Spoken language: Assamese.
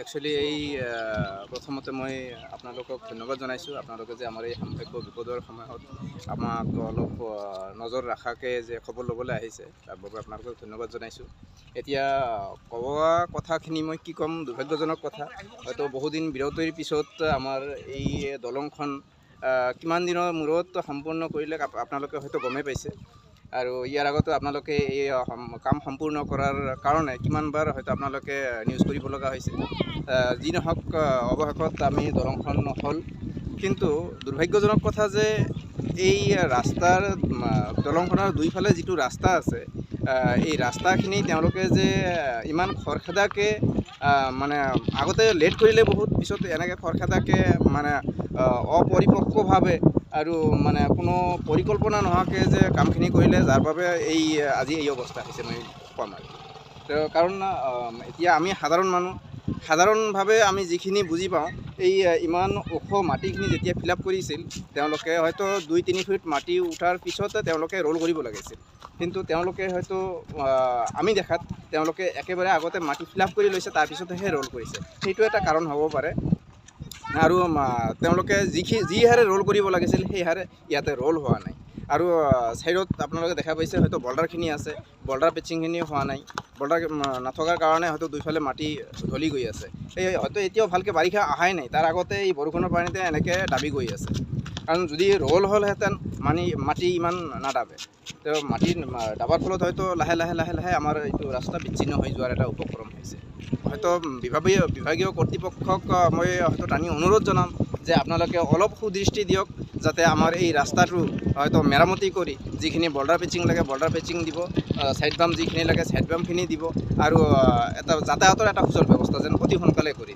একচুৱেলি প্ৰথমতে মই আপোনালোকক ধন্যবাদ জনাইছোঁ। আপোনালোকে যে আমাৰ এই সাম্ভাব্য বিপদৰ সময়ত আমাক অলপ নজৰ ৰাখাকৈ যে খবৰ ল'বলৈ আহিছে, তাৰ বাবে আপোনালোকক ধন্যবাদ জনাইছোঁ। এতিয়া কোৱা কথাখিনি মই কি ক'ম, দুৰ্ভাগ্যজনক কথা। হয়তো বহুদিন বিৰতিৰ পিছত আমাৰ এই দলংখন কিমান দিনৰ মূৰত সম্পূৰ্ণ কৰিলে আপোনালোকে হয়তো গমেই পাইছে। আৰু ইয়াৰ আগতে আপোনালোকে এই কাম সম্পূৰ্ণ কৰাৰ কাৰণে কিমানবাৰ হয়তো আপোনালোকে নিউজ কৰিব লগা হৈছে। যি নহওক, অৱশেষত আমি দলংখন হ'ল। কিন্তু দুৰ্ভাগ্যজনক কথা যে এই ৰাস্তাৰ দলংখনৰ দুইফালে যিটো ৰাস্তা আছে, এই ৰাস্তাখিনি তেওঁলোকে যে ইমান খৰখেদাকৈ মানে আগতে লেট কৰিলে বহুত, পিছত এনেকৈ খৰখেদাকৈ মানে অপৰিপক্কভাৱে আৰু মানে কোনো পৰিকল্পনা নোহোৱাকৈ যে কামখিনি কৰিলে, যাৰ বাবে আজি এই অৱস্থা হৈছে মই ক'ম আৰু। কাৰণ এতিয়া আমি সাধাৰণ মানুহ, সাধাৰণভাৱে আমি যিখিনি বুজি পাওঁ, এই ইমান ওখ মাটিখিনি যেতিয়া ফিল আপ কৰিছিল, তেওঁলোকে হয়তো 2-3 ফুট মাটি উঠাৰ পিছতে তেওঁলোকে ৰোল কৰিব লাগিছিল। কিন্তু তেওঁলোকে হয়তো আমি দেখাত তেওঁলোকে একেবাৰে আগতে মাটি ফিল আপ কৰি লৈছে, তাৰপিছতহে ৰোল কৰিছে। সেইটো এটা কাৰণ হ'ব পাৰে। আৰু তেওঁলোকে যি হাৰে ৰোল কৰিব লাগিছিল, সেই হাৰে ইয়াতে ৰোল হোৱা নাই। আৰু ছাইডত আপোনালোকে দেখা পাইছে হয়তো বল্ডাৰখিনি আছে, বল্ডাৰ পেচিংখিনি হোৱা নাই। বল্ডাৰ নথকাৰ কাৰণে হয়তো দুইফালে মাটি ঢলি গৈ আছে। হয়তো এতিয়াও ভালকৈ বাৰিষা অহাই নাই, তাৰ আগতে এই বৰষুণৰ পানীতে এনেকৈ দাবি গৈ আছে। কাৰণ যদি ৰোল হ'লহেঁতেন মাটি ইমান নাদাবে। মাটি দাবাৰ ফলত হয়তো লাহে লাহে আমাৰ এইটো ৰাস্তা বিচ্ছিন্ন হৈ যোৱাৰ এটা উপক্ৰম হৈছে। হয়তো বিভাগীয় কৰ্তৃপক্ষক মই হয়তো টানি অনুৰোধ জনাম যে আপোনালোকে অলপ সুদৃষ্টি দিয়ক, যাতে আমাৰ এই ৰাস্তাটো হয়তো মেৰামতি কৰি যিখিনি বল্ডাৰ পেচিং লাগে বল্ডাৰ পেচিং দিব, ছাইড বাম যিখিনি লাগে ছাইড বামখিনি দিব, আৰু এটা যাতায়াতৰ এটা সুচল ব্যৱস্থা যেন অতি সোনকালে কৰি